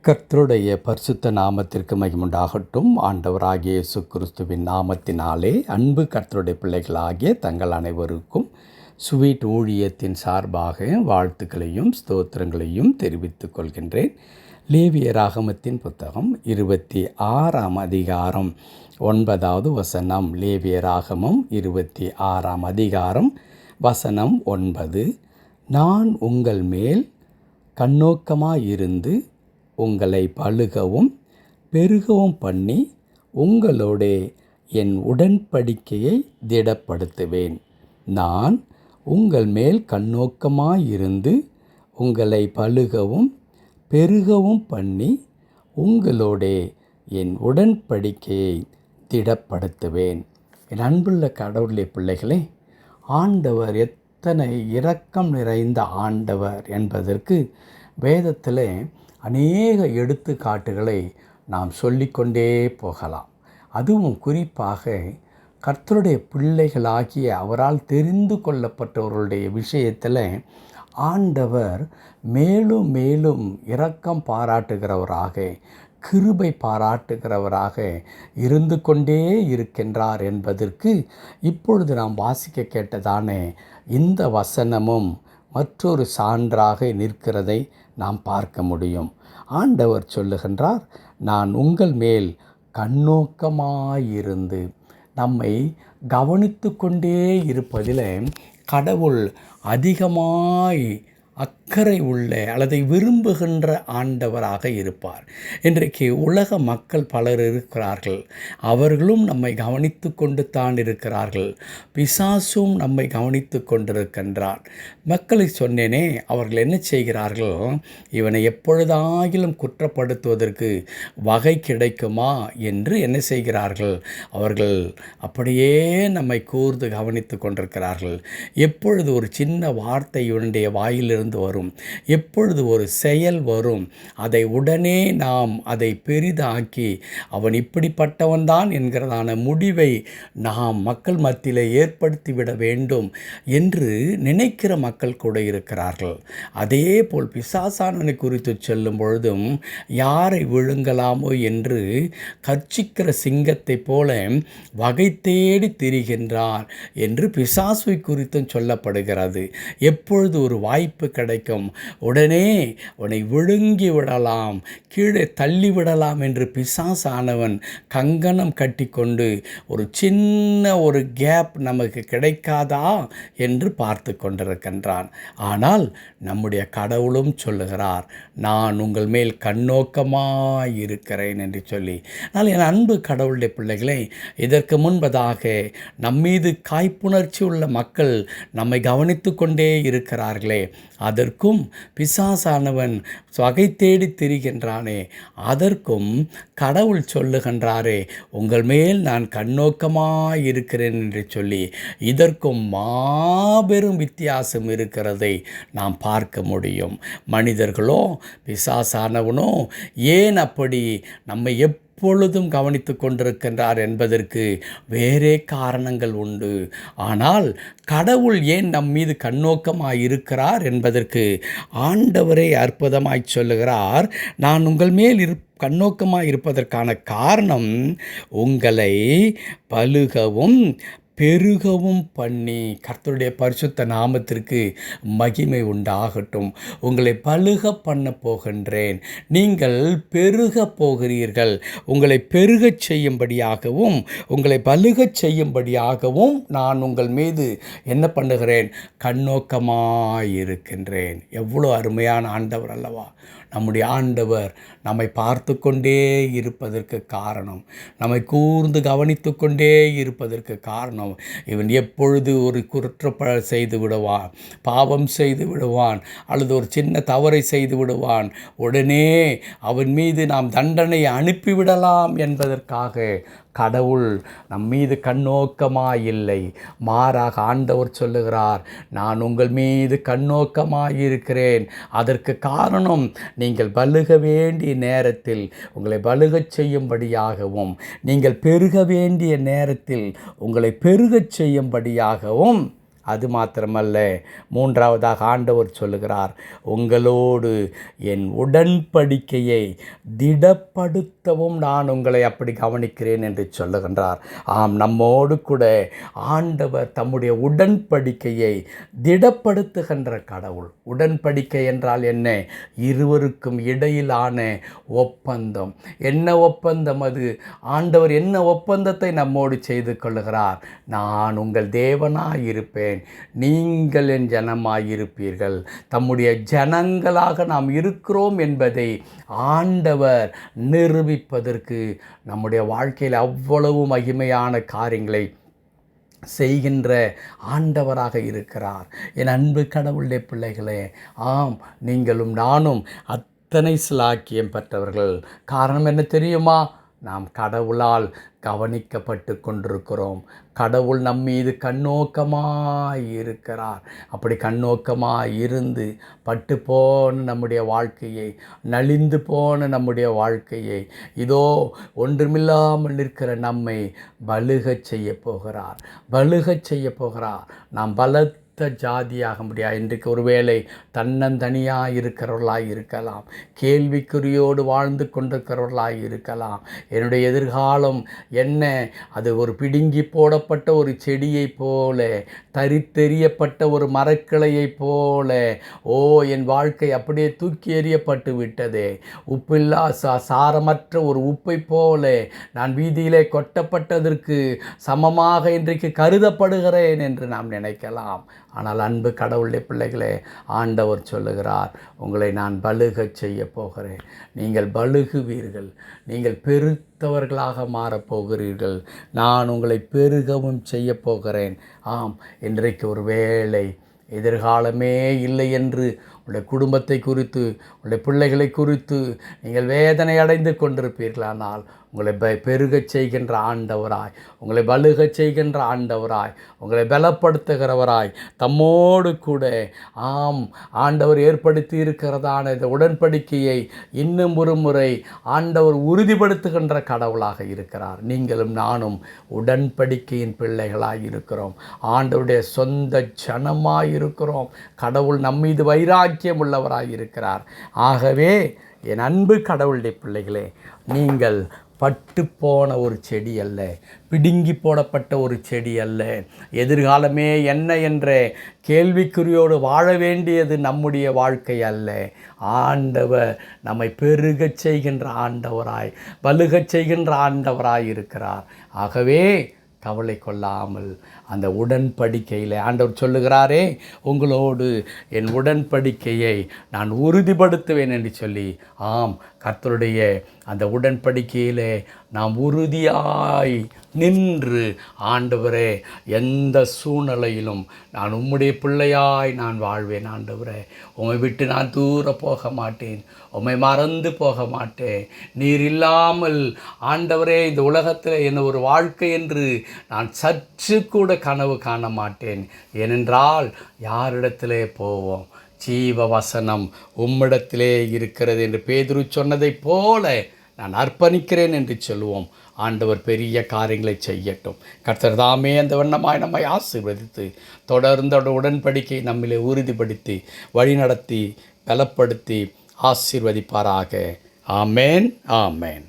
கர்த்தருடைய பரிசுத்த நாமத்திற்கு மகிமுண்டாகட்டும். ஆண்டவராகிய இயேசு கிறிஸ்துவின் நாமத்தினாலே அன்பு கர்த்தருடைய பிள்ளைகளாகிய தங்கள் அனைவருக்கும் ஸ்வீட் ஊழியத்தின் சார்பாக வாழ்த்துக்களையும் ஸ்தோத்திரங்களையும் தெரிவித்துக் கொள்கின்றேன். லேவியராகமத்தின் புத்தகம் 26ஆம் அதிகாரம் 9வது வசனம். லேவியராகமம் 26ஆம் அதிகாரம் வசனம் 9. நான் உங்கள் மேல் கண்ணோக்கமாயிருந்து உங்களை பலுகவும் பெருகவும் பண்ணி உங்களோடே என் உடன்படிக்கையை திடப்படுத்துவேன். நான் உங்கள் மேல் கண்ணோக்கமாயிருந்து உங்களை பலுகவும் பெருகவும் பண்ணி உங்களோடே என் உடன்படிக்கையை திடப்படுத்துவேன். என் அன்புள்ள கடவுளுடைய பிள்ளைகளே, ஆண்டவர் எத்தனை இரக்கம் நிறைந்த ஆண்டவர் என்பதற்கு வேதத்தில் அநேக எடுத்துக்காட்டுகளை நாம் சொல்லிக்கொண்டே போகலாம். அதுவும் குறிப்பாக கர்த்தருடைய பிள்ளைகளாகிய அவரால் தெரிந்து கொள்ளப்பட்டவர்களுடைய விஷயத்தில் ஆண்டவர் மேலும் மேலும் இரக்கம் பாராட்டுகிறவராக, கிருபை பாராட்டுகிறவராக இருந்து கொண்டே இருக்கின்றார் என்பதற்கு இப்பொழுது நாம் வாசிக்க கேட்டதான இந்த வசனமும் மற்றொரு சான்றாக நிற்கிறதை நாம் பார்க்க முடியும். ஆண்டவர் சொல்லுகின்றார், நான் உங்கள் மேல் கண்ணோக்கமாயிருந்து. நம்மை கவனித்து கொண்டே இருப்பதில் கடவுள் அதிகமாய் அக்கறை உள்ள அல்லது விரும்புகின்ற ஆண்டவராக இருப்பார். இன்றைக்கு உலக மக்கள் பலர் இருக்கிறார்கள். அவர்களும் நம்மை கவனித்து கொண்டு தான் இருக்கிறார்கள். பிசாசும் நம்மை கவனித்து கொண்டிருக்கின்றார். மக்களை சொன்னேனே, அவர்கள் என்ன செய்கிறார்கள்? இவனை எப்பொழுதாகிலும் குற்றப்படுத்துவதற்கு வகை கிடைக்குமா என்று என்ன செய்கிறார்கள்? அவர்கள் அப்படியே நம்மை கூர்ந்து கவனித்து கொண்டிருக்கிறார்கள். எப்பொழுது ஒரு சின்ன வார்த்தை இவனுடைய வாயிலிருந்து வரும், எப்பொழுது ஒரு செயல் வரும், அதை உடனே நாம் அதை பெரிதாக்கி அவன் இப்படிப்பட்டவன்தான் என்கிறதான முடிவை நாம் மக்கள் மத்தியில் ஏற்படுத்திவிட வேண்டும் என்று நினைக்கிற மக்கள் கூட இருக்கிறார்கள். அதே போல் பிசாசானவனை குறித்து சொல்லும் பொழுதும் யாரை விழுங்கலாமோ என்று கர்ச்சிக்கிற சிங்கத்தை போல வகை தேடி திரிகின்றார் என்று பிசாசுவை குறித்தும் சொல்லப்படுகிறது. எப்பொழுது ஒரு வாய்ப்பு கிடைக்கும், உடனே உன்னை விழுங்கி விடலாம், கீழே தள்ளிவிடலாம் என்று பிசாசானவன் கங்கணம் கட்டிக்கொண்டு ஒரு சின்ன ஒரு கேப் நமக்கு கிடைக்காதா என்று பார்த்து கொண்டிருக்கின்றான். ஆனால் நம்முடைய கடவுளும் சொல்லுகிறார், நான் உங்கள் மேல் கண்ணோக்கமாயிருக்கிறேன் என்று சொல்லி. ஆனால் என் அன்பு கடவுளுடைய பிள்ளைகளை, இதற்கு முன்பதாக நம்மீது காய்ப்புணர்ச்சி உள்ள மக்கள் நம்மை கவனித்து கொண்டே இருக்கிறார்களே, அதற்கும் பிசாசானவன் வகை தேடி திரிகின்றானே, அதற்கும் கடவுள் சொல்லுகின்றாரே, உங்கள் மேல் நான் கண்ணோக்கமாயிருக்கிறேன் என்று சொல்லி. இதற்கும் மாபெரும் வித்தியாசம் இருக்கிறதை நாம் பார்க்க முடியும். மனிதர்களோ பிசாசானவனோ ஏன் அப்படி நம்மை எப்பொழுதும் கவனித்து கொண்டிருக்கின்றார் என்பதற்கு வேறே காரணங்கள் உண்டு. ஆனால் கடவுள் ஏன் நம் மீது கண்ணோக்கமாய் இருக்கிறார் என்பதற்கு ஆண்டவரே அற்புதமாய் சொல்லுகிறார், நான் உங்கள் மேல் கண்ணோக்கமாய் இருப்பதற்கான காரணம் உங்களை பலுகவும் பெருகவும் பண்ணி. கர்த்தருடைய பரிசுத்த நாமத்திற்கு மகிமை உண்டாகட்டும். உங்களை பலுக பண்ண போகின்றேன், நீங்கள் பெருக போகிறீர்கள். உங்களை பெருகச் செய்யும்படியாகவும் உங்களை பலுகச் செய்யும்படியாகவும் நான் உங்கள் மீது என்ன பண்ணுகிறேன்? கண்ணோக்கமாயிருக்கின்றேன். எவ்வளோ அருமையான ஆண்டவர் அல்லவா! நம்முடைய ஆண்டவர் நம்மை பார்த்து கொண்டே இருப்பதற்கு காரணம், நம்மை கூர்ந்து கவனித்து கொண்டே இருப்பதற்கு காரணம், இவன் எப்பொழுது ஒரு செய்து விடுவான், பாவம் செய்து விடுவான், அல்லது ஒரு சின்ன தவறை செய்து விடுவான், உடனே அவன் மீது நாம் தண்டனை அனுப்பிவிடலாம் என்பதற்காக கடவுள் நம் மீது கண்ணோக்கமாயில்லை. மாறாக ஆண்டவர் சொல்லுகிறார், நான் உங்கள் மீது கண்ணோக்கமாயிருக்கிறேன். அதற்கு காரணம், நீங்கள் பலுக வேண்டிய நேரத்தில் உங்களை பலுகச் செய்யும்படியாகவும், நீங்கள் பெருக வேண்டிய நேரத்தில் உங்களை பெருகச் செய்யும்படியாகவும் அது மாத்திரமல்ல, மூன்றாவதாக ஆண்டவர் சொல்லுகிறார், உங்களோடு என் உடன்படிக்கையை திடப்படுத்தவும் நான் உங்களை அப்படி கவனிக்கிறேன் என்று சொல்லுகின்றார். ஆம், நம்மோடு கூட ஆண்டவர் தம்முடைய உடன்படிக்கையை திடப்படுத்துகின்ற கடவுள். உடன்படிக்கை என்றால் என்ன? இருவருக்கும் இடையிலான ஒப்பந்தம். என்ன ஒப்பந்தம் அது? ஆண்டவர் என்ன ஒப்பந்தத்தை நம்மோடு செய்து கொள்ளுகிறார்? நான் உங்கள் தேவனாயிருப்பேன், நீங்கள் என் ஜனமாயிருப்பீர்கள். தம்முடைய ஜனங்களாக நாம் இருக்கிறோம் என்பதை ஆண்டவர் நிரூபிப்பதற்கு நம்முடைய வாழ்க்கையில் அவ்வளவு மகிமையான காரியங்களை செய்கின்ற ஆண்டவராக இருக்கிறார். என் அன்பு கடவுளுடைய பிள்ளைகளே, ஆம், நீங்களும் நானும் அத்தனை சிலாக்கியம் பெற்றவர்கள். காரணம் என்ன தெரியுமா? நாம் கடவுளால் கவனிக்கப்பட்டு கொண்டிருக்கிறோம். கடவுள் நம்மீது கண்ணோக்கமாய் இருக்கிறார். அப்படி கண்ணோக்கமாய் இருந்து பட்டு போன நம்முடைய வாழ்க்கையை, நலிந்து போன நம்முடைய வாழ்க்கையை, இதோ ஒன்றுமில்லாமல் நிற்கிற நம்மை பலுகச் செய்ய போகிறார். பலுகச் செய்ய போகிறார். நாம் பலத்த ஜாதியாக முடியாது. இன்றைக்கு ஒருவேளை தன்னந்தனியாக இருக்கிறவர்களாய் இருக்கலாம், கேள்விக்குறியோடு வாழ்ந்து கொண்டிருக்கிறவர்களாய் இருக்கலாம். என்னுடைய எதிர்காலம் என்ன? அது ஒரு பிடுங்கி போடப்பட்ட ஒரு செடியைப் போல, தரித்தெறியப்பட்ட ஒரு மரக்கிளையைப் போல, என் வாழ்க்கை அப்படியே தூக்கி எறியப்பட்டு விட்டதே. உப்பில்லா சாரமற்ற ஒரு உப்பை போல நான் வீதியிலே கொட்டப்பட்டதற்கு சமமாக இன்றைக்கு கருதப்படுகிறேன் என்று நாம் நினைக்கலாம். ஆனால் அன்பு கடவுளுடைய பிள்ளைகளே, ஆண்டவர் சொல்லுகிறார், உங்களை நான் பலுகச் செய்ய போகிறேன். நீங்கள் பலுகுவீர்கள். நீங்கள் பெருத்தவர்களாக மாறப்போகிறீர்கள். நான் உங்களை பெருகவும் செய்ய போகிறேன். ஆம், இன்றைக்கு ஒரு வேளை எதிர்காலமே இல்லை என்று உங்களுடைய குடும்பத்தை குறித்து, உங்களுடைய பிள்ளைகளை குறித்து நீங்கள் வேதனை அடைந்து கொண்டிருப்பீர்களானால், உங்களை பெருகச் செய்கின்ற ஆண்டவராய், உங்களை பலுகச் செய்கின்ற ஆண்டவராய், உங்களை பலப்படுத்துகிறவராய், தம்மோடு கூட ஆண்டவர் ஏற்படுத்தி இருக்கிறதான இந்த உடன்படிக்கையை இன்னும் ஒரு முறை ஆண்டவர் உறுதிப்படுத்துகின்ற கடவுளாக இருக்கிறார். நீங்களும் நானும் உடன்படிக்கையின் பிள்ளைகளாய் இருக்கிறோம். ஆண்டவருடைய சொந்த ஜனமாய் இருக்கிறோம். கடவுள் நம்மீது வைராக்கியம் உள்ளவராய் இருக்கிறார். ஆகவே என் அன்பு கடவுளுடைய பிள்ளைகளே, நீங்கள் பட்டு போன ஒரு செடி அல்ல, பிடுங்கி போடப்பட்ட ஒரு செடி அல்ல. எதிர்காலமே என்ன என்ற கேள்விக்குறியோடு வாழ வேண்டியது நம்முடைய வாழ்க்கை அல்ல. ஆண்டவர் நம்மை பெருகச் செய்கின்ற ஆண்டவராய், பலுகச் செய்கின்ற ஆண்டவராய் இருக்கிறார். ஆகவே கவலை கொள்ளாமல் அந்த உடன்படிக்கையில் ஆண்டவர் சொல்லுகிறாரே, உங்களோடு என் உடன்படிக்கையை நான் உறுதிப்படுத்துவேன் என்று சொல்லி, ஆம், கர்த்தருடைய அந்த உடன்படிக்கையிலே நாம் உறுதியாய் நின்று, ஆண்டவரே, எந்த சூழ்நிலையிலும் நான் உம்முடைய பிள்ளையாய் நான் வாழ்வேன். ஆண்டவரே, உம்மை விட்டு நான் தூர போக மாட்டேன், உம்மை மறந்து போக மாட்டேன். நீர் இல்லாமல் ஆண்டவரே இந்த உலகத்தில் என்ன ஒரு வாழ்க்கை என்று நான் சற்று கூட கனவு காண மாட்டேன். ஏனென்றால் யாரிடத்திலே போவோம்? ஜீவ வசனம் உம்மிடத்திலே இருக்கிறது என்று பேதுரு சொன்னதைப் போல நான் அர்ப்பணிக்கிறேன் என்று சொல்லுவோம். ஆண்டவர் பெரிய காரியங்களை செய்யட்டும். கர்த்தர் தாமே அந்த வண்ணமாய் நம்மை ஆசீர்வதித்து தொடர்ந்த உடன்படிக்கை நம்மிலே உறுதிப்படுத்தி வழிநடத்தி பலப்படுத்தி ஆசீர்வதிப்பாராக. ஆமேன், ஆமேன்.